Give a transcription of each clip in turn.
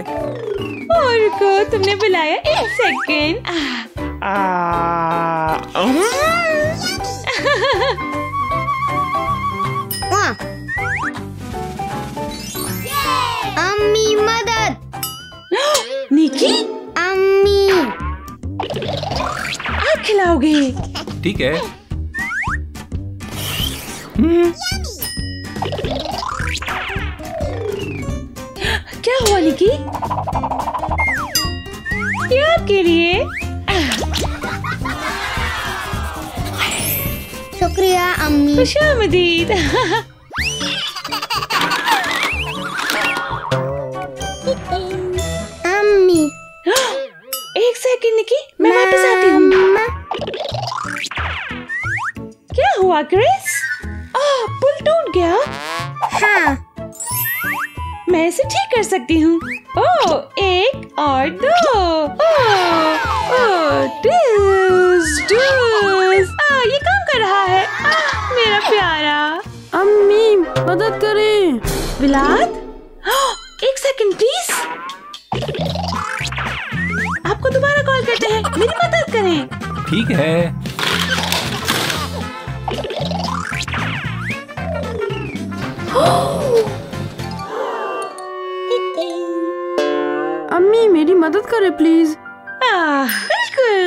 रुको, तुमने बुलाया, एक सेकंड। अम्मी मदद। निकी, अम्मी आप खिलाओगे? ठीक है। क्या हुआ निकी? ये आपके लिए। शुक्रिया अम्मी। खुशामदीद। अम्मी, एक सेकंड निकी, मैं वापस आती हूँ। क्या हुआ क्रिस? पुल टूट गया? हाँ, मैं इसे ठीक कर सकती हूँ। ओह, एक और दो। ये काम कर रहा है। मेरा प्यारा। अम्मी मदद करें। विलाद, एक सेकंड प्लीज। आपको दोबारा कॉल करते हैं, मेरी मदद करें। ठीक है। अम्मी मेरी मदद करें प्लीज। बिल्कुल।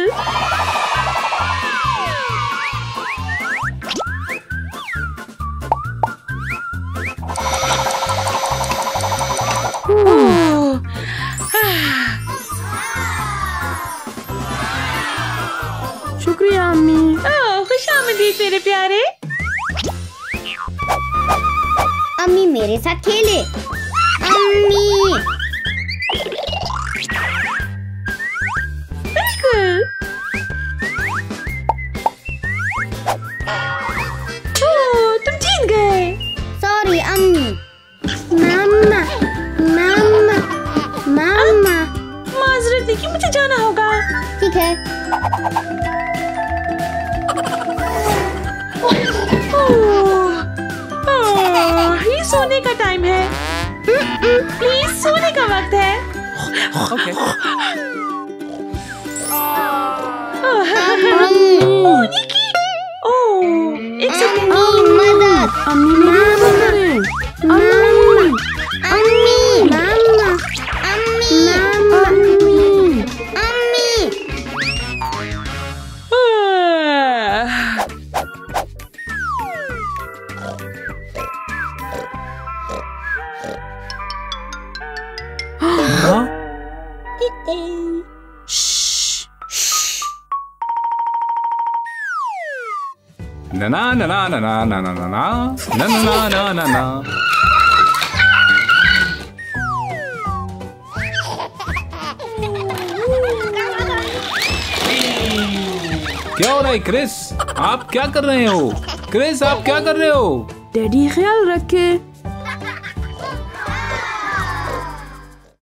शुक्रिया अम्मी। खुशामदीद मेरे प्यारे। अम्मी मेरे साथ खेले। अम्मी, बिल्कुल। तुम जीत गए। सॉरी अम्मी। मामा, मामा, मामा। माजरत नहीं कि मुझे जाना होगा। ठीक है। ये सोने का टाइम है। प्लीज, सोने का वक्त है। ओके। निकी, एक सेकंड। मदद। अम्मी मेरी मदद करें। अम्मी, अम्मी, मामा, अम्मी, अम्मी अम्मी। हाँ? ना ना ना ना ना ना ना ना ना ना ना ना ना ना। क्या हो रहा है क्रिस? आप क्या कर रहे हो? क्रिस, आप क्या कर रहे हो? डैडी ख्याल रखे।